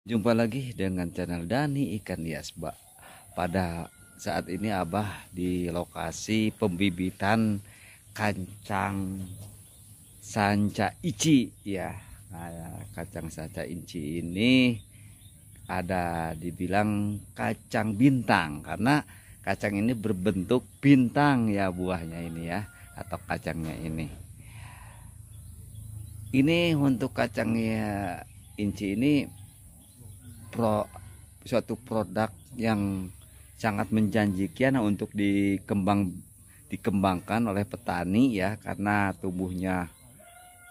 Jumpa lagi dengan channel Dani Ikan Hias, Mbak. Pada saat ini Abah di lokasi pembibitan kacang sanca ici ya. Nah, kacang sanca ici ini ada dibilang kacang bintang karena kacang ini berbentuk bintang ya buahnya ini ya, atau kacangnya ini. Ini untuk kacangnya inci ini suatu produk yang sangat menjanjikan untuk dikembangkan oleh petani ya, karena tumbuhnya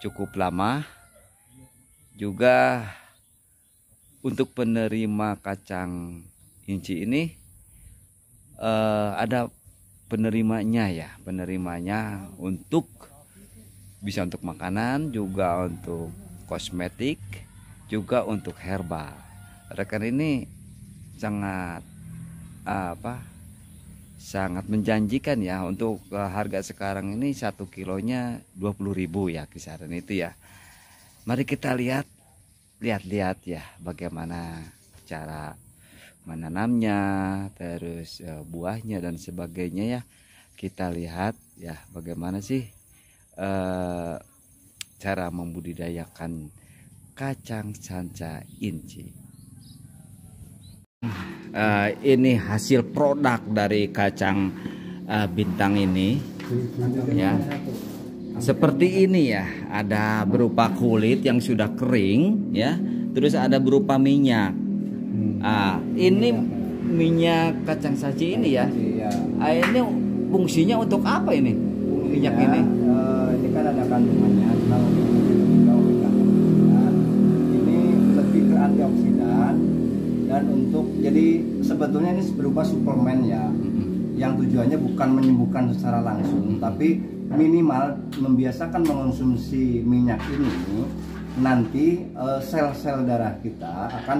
cukup lama. Juga untuk penerima kacang inci ini ada penerimanya untuk bisa untuk makanan, juga untuk kosmetik, juga untuk herbal. Rekan ini sangat sangat menjanjikan ya. Untuk harga sekarang ini 1 kilonya 20.000 ya, kisaran itu ya. Mari kita lihat ya bagaimana cara menanamnya, terus buahnya dan sebagainya ya. Kita lihat ya bagaimana sih cara membudidayakan kacang sanca inci. Ini hasil produk dari kacang bintang ini ya, seperti ini ya. Ada berupa kulit yang sudah kering ya, terus ada berupa minyak. Ini minyak kacang saji ini ya. Ini fungsinya untuk apa ini minyak ini? Ini kan ada kandungannya, ini lebih ke antioksidan dan untuk jadi sebetulnya ini berupa suplemen ya, yang tujuannya bukan menyembuhkan secara langsung, tapi minimal membiasakan mengonsumsi minyak ini. Nanti sel-sel darah kita akan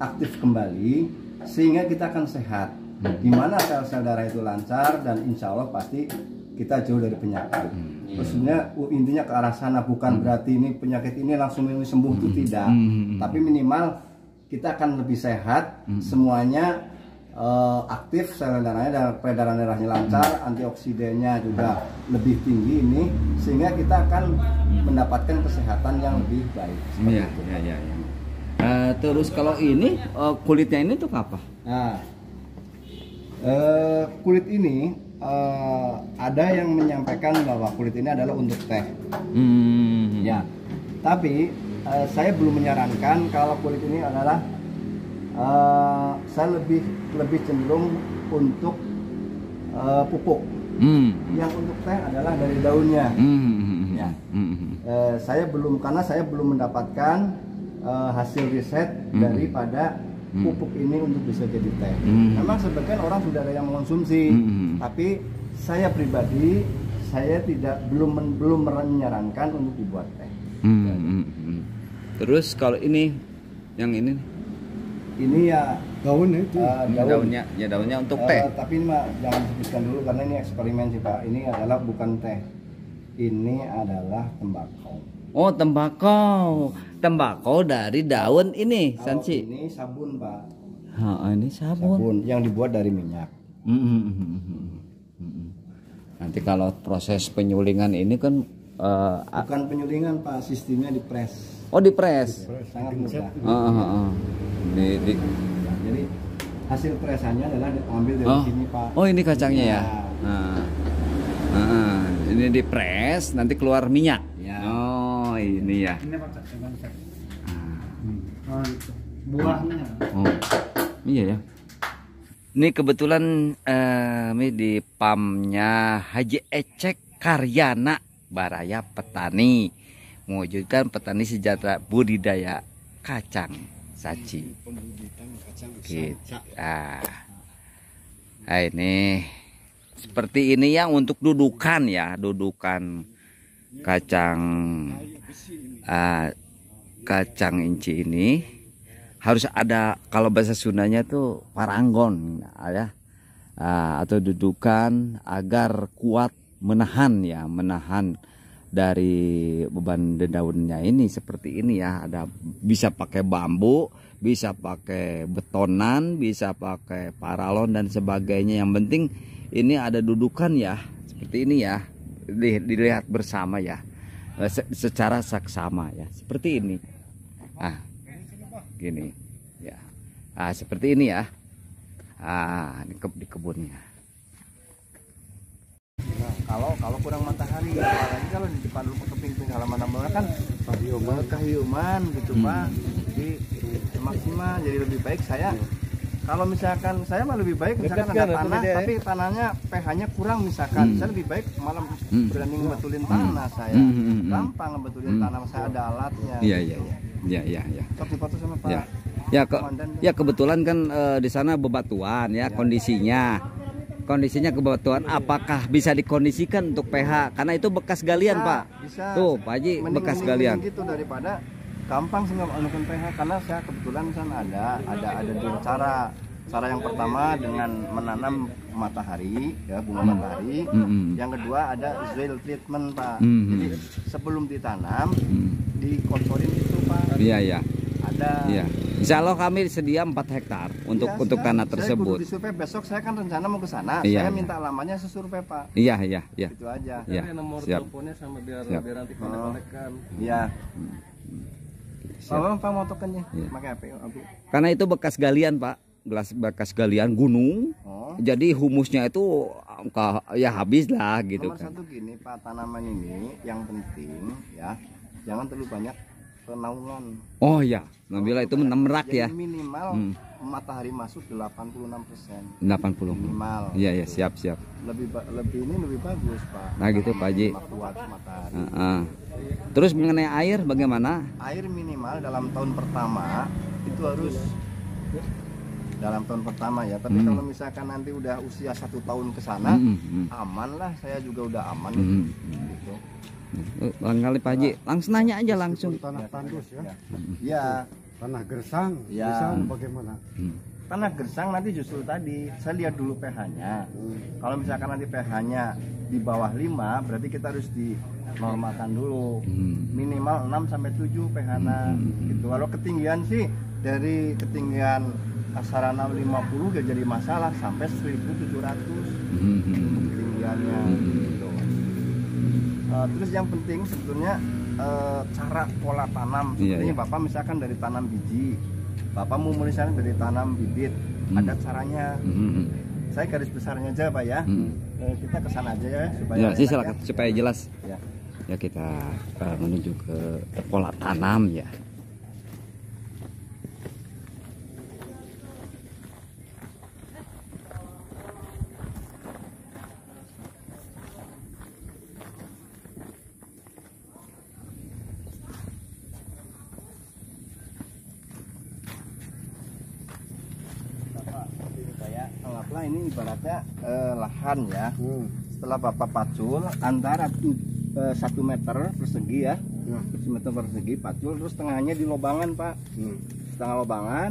aktif kembali sehingga kita akan sehat. Dimana sel-sel darah itu lancar dan insya Allah pasti kita jauh dari penyakit. Maksudnya intinya ke arah sana, bukan berarti ini penyakit ini langsung sembuh, itu tidak. Tapi minimal kita akan lebih sehat, semuanya aktif, sel darahnya dan peredaran darahnya lancar, antioksidannya juga lebih tinggi ini, sehingga kita akan mendapatkan kesehatan yang lebih baik. Iya. Terus kalau ini kulitnya ini untuk apa? Nah, kulit ini ada yang menyampaikan bahwa kulit ini adalah untuk teh. Ya, tapi saya belum menyarankan kalau kulit ini adalah saya lebih cenderung untuk pupuk. Yang untuk teh adalah dari daunnya. Ya. Saya belum mendapatkan hasil riset daripada pupuk ini untuk bisa jadi teh. Memang sebagian orang sudah ada yang mengonsumsi, tapi saya pribadi belum menyarankan untuk dibuat teh. Terus kalau ini yang ini ya daun itu daunnya untuk teh. Tapi ini mah jangan sebutkan dulu karena ini eksperimen sih Pak. Ini adalah bukan teh, ini adalah tembakau. Oh, tembakau dari daun ini, Sanci. Ini sabun Pak. Ini sabun yang dibuat dari minyak. Nanti kalau proses penyulingan ini kan bukan penyulingan Pak, sistemnya dipres. Oh, dipres. Sangat mudah. Jadi hasil presannya adalah diambil dari sini Pak. Oh, ini kacangnya ya. Ini dipres, nanti keluar minyak. Ya. Oh, ini ya. Ini Pak, buahnya. Oh, iya ya. Ini kebetulan ini di PAM-nya Haji Ecek Karyana Baraya Petani, mewujudkan petani sejahtera budidaya kacang saji. Gitu. Ini seperti ini yang untuk dudukan ya, dudukan kacang inci ini harus ada, kalau bahasa Sundanya tuh paranggon ya, atau dudukan agar kuat menahan dari beban daunnya ini seperti ini ya. Ada bisa pakai bambu, bisa pakai betonan, bisa pakai paralon dan sebagainya. Yang penting ini ada dudukan ya, seperti ini ya, dilihat bersama ya, secara saksama ya, seperti ini. Ah, gini ya, seperti ini ya. Ini di kebunnya. Nah, kalau kurang matahari, apalagi kalau di depan rumah ke pinggir halaman kan kehiuman gitu Pak. Jadi maksimal, jadi lebih baik saya kalau misalkan saya mah lebih baik misalkan ada tanah tapi tanahnya pH-nya kurang misalkan, saya lebih baik malam berani ngebetulin tanah saya. Gampang ngebetulin tanah, saya ada alatnya. Iya. Sok dipoto sama Pak. Ya kebetulan kan di sana bebatuan ya, kondisinya kebatuan. Apakah bisa dikondisikan untuk pH? Karena itu bekas galian Pak. Bisa. Tuh Pak Haji, bekas galian. Gitu daripada gampang sih menentukan pH, karena saya kebetulan kan ada dua cara. Cara yang pertama dengan menanam matahari ya, bunga matahari. Yang kedua ada soil treatment Pak. Jadi sebelum ditanam dikotorin itu Pak. Iya. Ada. Iya. Insya Allah kami sedia 4 hektar untuk tanah tersebut. Saya disurvey besok, saya kan rencana mau ke sana. Iya, saya minta alamatnya sesurvey Pak. Iya. Itu aja. Ya. Nomor Siap. teleponnya sama biar nanti kontak-kontakan. Iya. Siap. Pak mau tokennya Iya. pakai HP Abi. Karena itu bekas galian Pak, bekas galian gunung. Jadi humusnya itu ya habis lah gitu Nomor kan. satu gini Pak, tanaman ini yang penting ya, jangan terlalu banyak penaungan. Oh ya, Nabila itu menemerak ya. Jadi minimal matahari masuk 86%. 80. Minimal. Iya, siap. Lebih ini lebih bagus Pak. Nah gitu Pak Haji. Kuat matahari. Terus mengenai air bagaimana? Air minimal dalam tahun pertama itu harus dalam tahun pertama ya. Tapi kalau misalkan nanti udah usia 1 tahun ke sana, aman lah. Saya juga udah aman. Gitu. Barangkali Pak Haji langsung nanya aja langsung. Tanah tandus ya. Ya. Tanah gersang. Ya. Gersang bagaimana? Tanah gersang nanti justru tadi saya lihat dulu pH-nya. Kalau misalkan nanti pH-nya di bawah 5, berarti kita harus dinormalkan dulu. Minimal 6 sampai 7 pH-nya. Gitu. Kalau ketinggian sih dari ketinggian sarana 50 gak jadi masalah sampai 1700 untuk ketinggiannya. Gitu. Terus yang penting sebetulnya cara pola tanam. Sepertinya Bapak misalkan dari tanam biji, Bapak mau misalnya dari tanam bibit, ada caranya. Saya garis besarnya aja Pak ya. Kita kesana aja ya supaya silakan supaya jelas. Ya kita menuju ke pola tanam ya. Anggaplah ini ibaratnya lahan ya. Setelah Bapak pacul antara 1 meter persegi ya, 1 meter persegi pacul, terus tengahnya di lobangan Pak. Setengah lobangan,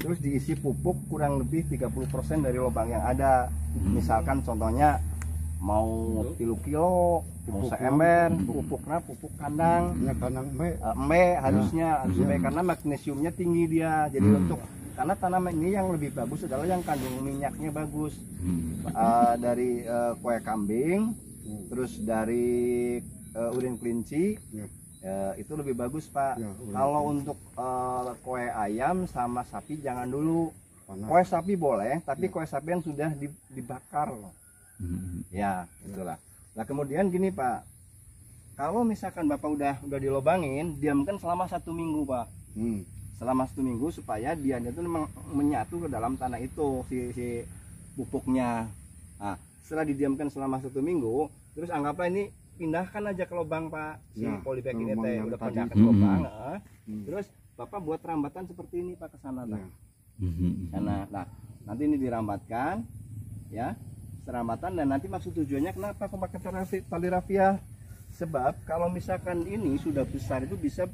terus diisi pupuk kurang lebih 30% dari lobang yang ada. Misalkan contohnya mau 3 kilo, mau seember, pupuk kandang. Kandang harusnya karena magnesiumnya tinggi dia. Jadi untuk karena tanaman ini yang lebih bagus adalah yang kandung minyaknya bagus. Dari kue kambing, terus dari urin kelinci, itu lebih bagus Pak. Kalau untuk kue ayam sama sapi jangan dulu. Kue sapi boleh, tapi kue sapi yang sudah dibakar. Ya, itulah. Nah kemudian gini Pak, kalau misalkan Bapak udah dilobangin, diamkan selama 1 minggu Pak. Selama 1 minggu supaya dia itu menyatu ke dalam tanah itu si pupuknya. Nah, setelah didiamkan selama 1 minggu, terus anggaplah ini pindahkan aja ke lubang Pak, si polybag ini teh udah pindahkan ke lubang. Terus Bapak buat rambatan seperti ini Pak ke sana lah. Nah, nanti ini dirambatkan ya, serambatan, dan nanti maksud tujuannya kenapa aku pakai tali rafia? Sebab kalau misalkan ini sudah besar itu bisa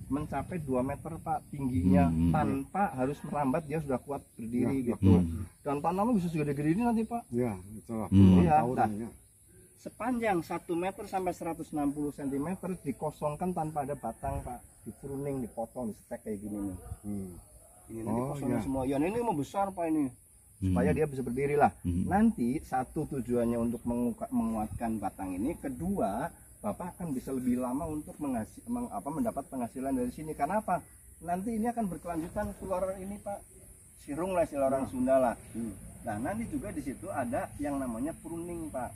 mencapai 2 meter Pak tingginya, tanpa harus merambat, dia sudah kuat berdiri gitu. Dan tanamnya bisa segede-gede ini nanti Pak. Ya, itulah. Sepanjang 1 meter sampai 160 cm dikosongkan tanpa ada batang Pak, dipruning, dipotong, di stek kayak gini nih. Ini nanti Oh, kosongnya iya. semua. Ya ini mau besar Pak ini. Supaya dia bisa berdiri lah. Nanti satu tujuannya untuk menguatkan batang ini, kedua Bapak akan bisa lebih lama untuk mendapat penghasilan dari sini. Karena apa? Nanti ini akan berkelanjutan keluar ini Pak, sirung lah istilah orang Sunda lah. Nah nanti juga di situ ada yang namanya pruning Pak.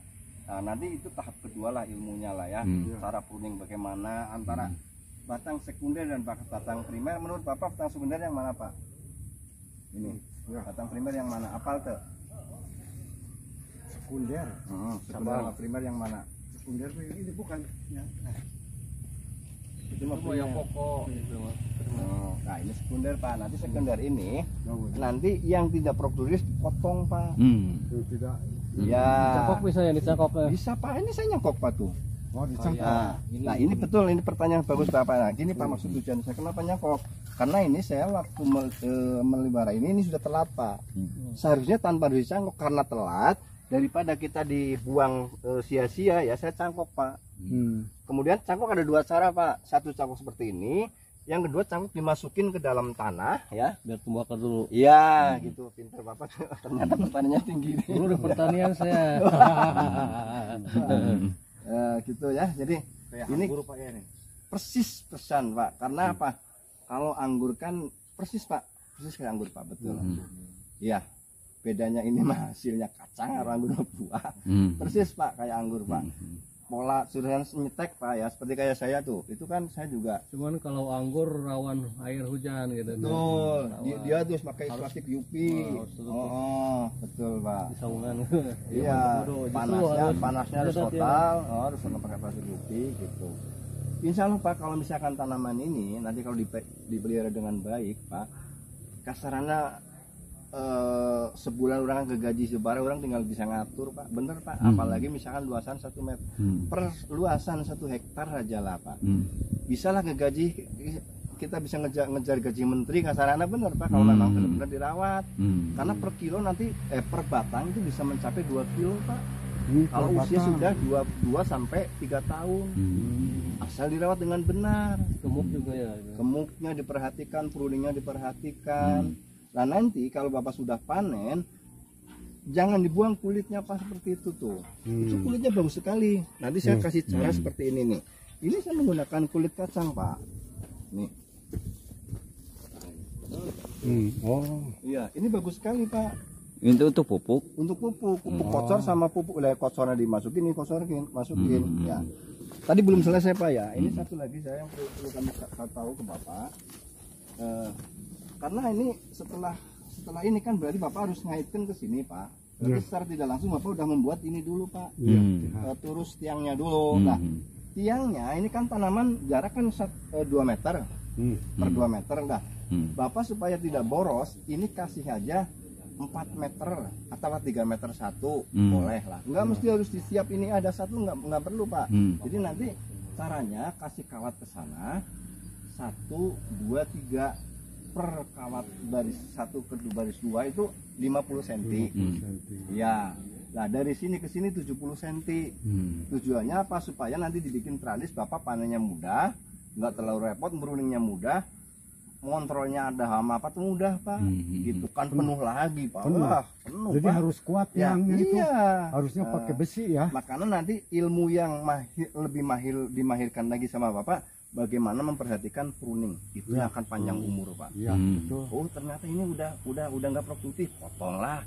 Nah nanti itu tahap kedua lah ilmunya lah ya. Cara pruning bagaimana antara batang sekunder dan batang primer. Menurut Bapak batang sekunder yang mana Pak? Ini batang primer yang mana? Apal tuh? Sekunder. Sekunder sama primer yang mana? Sekunder ini bukan. Ya. Itu mah Semua yang pokok gitu Mas. Nah ini sekunder Pak. Nanti sekunder ini Bagus. nanti yang tidak produktif potong Pak. Itu tidak. Ya. Cangkok bisa ya dicangkok. Bisa Pak. Ini saya nyangkok Pak tuh. Oh, dicangkok. Nah ini betul, ini pertanyaan bagus Bapak. Nah, gini Pak maksud tujuan saya kenapa nyangkok? Karena ini saya waktu melihara ini sudah telat Pak. Seharusnya tanpa dicangkok karena telat, daripada kita dibuang sia-sia ya saya cangkok Pak. Kemudian cangkok ada dua cara Pak. Satu cangkok seperti ini, yang kedua cangkok dimasukin ke dalam tanah ya. Biar tumbuh akar dulu. Iya gitu, pintar Bapak. Ternyata pertanyaan tinggi. Dulu udah pertanian saya. Gitu ya. Jadi ini Pak ya ini. persis pesan Pak. Karena apa? Kalau anggur kan persis Pak, persis kayak anggur Pak, betul. Iya. Bedanya ini mah hasilnya kacang, anggur buah. Persis Pak kayak anggur Pak. Pola sudah nyetek Pak ya, seperti kayak saya tuh. Itu kan saya juga. Cuman kalau anggur rawan air hujan gitu. Betul. Dia tuh pakai plastik UV. Betul Pak. Di saungan. Iya. Panasnya harus Justru total. Harus pakai plastik UV gitu. Insya Allah Pak, kalau misalkan tanaman ini nanti kalau dipelihara dengan baik Pak, kasarannya sebulan orang kegaji sebarang orang tinggal bisa ngatur Pak, bener Pak. Apalagi misalkan luasan 1 meter per luasan 1 hektar aja lah Pak, bisa lah kegaji, kita bisa ngejar gaji menteri kasarannya, bener Pak kalau memang benar-benar dirawat. Karena per kilo nanti per batang itu bisa mencapai 2 kilo Pak. Kalau usia sudah 2 sampai 3 tahun, asal dirawat dengan benar. Gemuk juga ya. Gemuknya diperhatikan, pruningnya diperhatikan. Nah nanti kalau Bapak sudah panen, jangan dibuang kulitnya Pak, seperti itu tuh. Itu kulitnya bagus sekali. Nanti saya kasih cara seperti ini nih. Ini saya menggunakan kulit kacang Pak. Nih. Oh. Iya, ini bagus sekali Pak. Itu untuk pupuk. Untuk pupuk kocor sama pupuk, kocornya dimasukin, ini masukin ya. Tadi belum selesai Pak ya. Ini satu lagi saya yang perlu kami tahu ke Bapak. Karena ini setelah ini kan berarti Bapak harus ngaitkan ke sini Pak. Berarti secara tidak langsung Bapak udah membuat ini dulu Pak. Terus tiangnya dulu. Nah, tiangnya ini kan tanaman jarak kan 2 meter per 2 meter. Nah, Bapak supaya tidak boros, ini kasih aja 4 meter atau 3 meter satu boleh lah. Enggak mesti harus disiap ini ada satu, enggak perlu Pak. Jadi nanti caranya kasih kawat ke sana 1, 2, 3 per kawat baris 1 ke baris 2 itu 50 cm. Ya. Nah dari sini ke sini 70 cm. Tujuannya apa? Supaya nanti dibikin tralis Bapak panennya mudah, enggak terlalu repot, beruningnya mudah. Kontrolnya ada hama apa tuh mudah Pak, gitu kan penuh lagi Pak. Penuh Jadi Pak. harus kuat Ya, tiangnya itu. iya. Harusnya pakai besi ya. Makanya nanti ilmu yang lebih dimahirkan lagi sama Bapak, bagaimana memperhatikan pruning. Itu yang akan panjang umur Pak. Iya, betul. Oh ternyata ini udah nggak produktif, potonglah.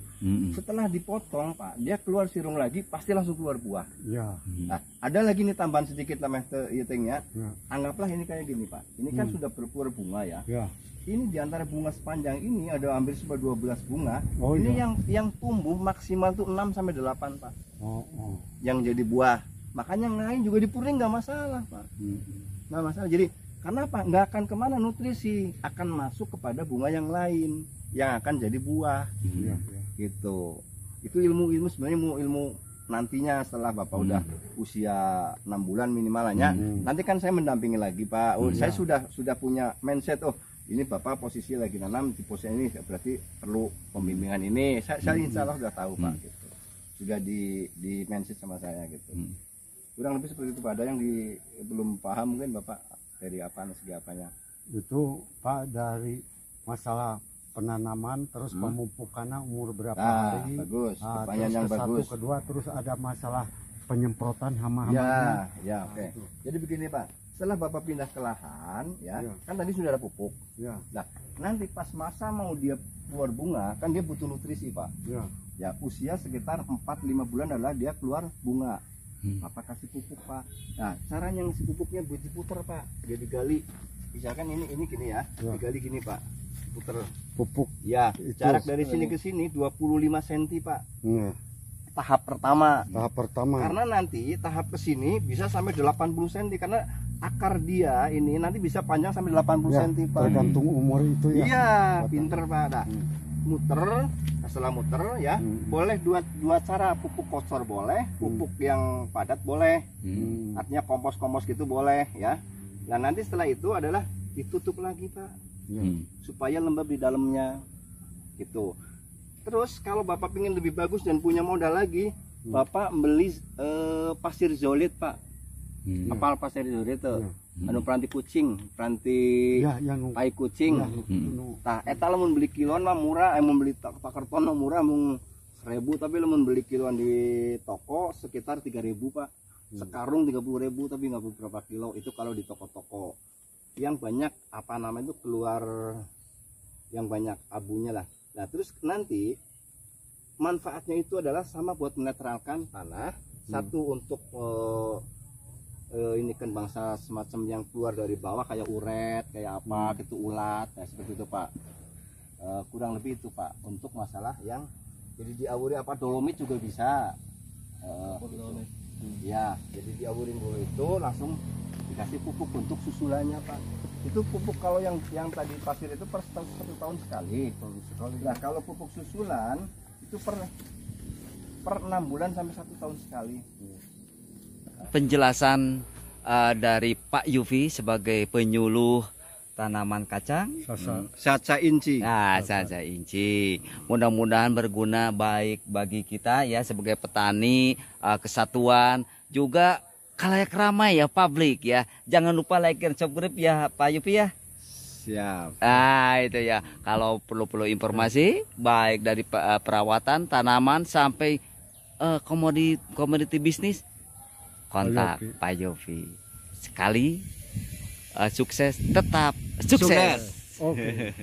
Setelah dipotong Pak, dia keluar sirung lagi, pasti langsung keluar buah. Iya. Nah, ada lagi nih tambahan sedikit lah itingnya. Ya. Anggaplah ini kayak gini Pak. Ini kan sudah berbuah bunga ya. Ya. Ini diantara bunga sepanjang ini ada hampir 12 bunga. Oh, ini iya. yang tumbuh maksimal tuh 6 sampai 8 Pak. Oh. Yang jadi buah. Makanya yang lain juga dipurning nggak masalah Pak. Nggak masalah. Jadi karena apa? Nggak akan kemana nutrisi, akan masuk kepada bunga yang lain yang akan jadi buah. Iya. Gitu. Itu ilmu sebenarnya ilmu nantinya setelah Bapak udah usia 6 bulan minimalnya. Nanti kan saya mendampingi lagi Pak. Saya sudah punya mindset. Oh ini Bapak posisi lagi nanam di posisi ini, berarti perlu pembimbingan ini. Saya insya Allah sudah tahu Pak. Gitu. Sudah di mindset sama saya gitu. Kurang lebih seperti itu Pak. Ada yang belum paham mungkin Bapak dari apa segi apanya? Itu Pak dari masalah penanaman, terus Hmm. pemupukannya umur berapa Nah, hari. bagus. Ah, Pertanyaan terus yang ke bagus. satu, kedua, terus ada masalah penyemprotan hama-hamanya. Ya, ya, Nah, oke. itu. Jadi begini Pak, setelah Bapak pindah ke lahan, ya, Ya. kan tadi sudah ada pupuk. Ya, Nah, nanti pas masa mau dia keluar bunga, kan dia butuh nutrisi Pak. ya. Ya, usia sekitar 4-5 bulan adalah dia keluar bunga. Hmm. Bapak kasih pupuk Pak. Nah, caranya ngasih pupuknya diputer Pak. Dia digali. Misalkan ini gini ya, Ya. digali gini Pak. Puter. Pupuk. Ya, Itu. jarak dari sini ke sini 25 cm Pak. Nah, Tahap pertama. tahap pertama. Karena nanti tahap ke sini bisa sampai 80 cm karena akar dia ini nanti bisa panjang sampai 80 Ya, cm Pak. tergantung umur itu ya. Iya, pinter Pak. Nah, Hmm. muter, setelah muter ya, Hmm. boleh dua cara, pupuk kotor boleh, pupuk yang padat boleh. Hmm. Artinya kompos-kompos gitu boleh ya. Nah, nanti setelah itu adalah ditutup lagi Pak Ya. Hmm. supaya lembab di dalamnya gitu. Terus kalau Bapak ingin lebih bagus dan punya modal lagi, Bapak beli pasir zolit Pak. Hmm. Apal pasir zolit tuh? Ya. Anu peranti kucing, peranti Ya, yang tai kucing. ya, Hmm. nu- Nah, eta lamun beli kiloan mah murah, mau beli karton mah murah mung 1.000, tapi lamun beli kiloan di toko sekitar 3.000 Pak. Sekarung 30.000 tapi nggak beberapa kilo itu kalau di toko-toko. Yang banyak apa namanya itu keluar yang banyak abunya lah. Nah, terus nanti manfaatnya itu adalah sama buat menetralkan tanah, satu untuk ini kan bangsa semacam yang keluar dari bawah kayak uret, kayak apa gitu, ulat, kayak seperti itu Pak. Kurang lebih itu Pak untuk masalah yang jadi diawuri apa dolomit juga bisa. Gitu. Ya, jadi diawurin dulu itu langsung dikasih pupuk untuk susulannya Pak. Itu pupuk kalau yang tadi pasir itu per satu tahun sekali. Nah, kalau pupuk susulan itu per 6 bulan sampai 1 tahun sekali. Penjelasan dari Pak Yufi sebagai penyuluh tanaman kacang. Saca inci. Nah, saja inci. Mudah-mudahan berguna baik bagi kita ya sebagai petani, kesatuan, juga khalayak ramai ya, publik ya. Jangan lupa like dan subscribe ya Pak Yufi ya. Siap. Nah itu ya, kalau perlu informasi baik dari perawatan tanaman sampai komoditi bisnis, kontak Pak Yofi. Sekali sukses, tetap sukses. Oke.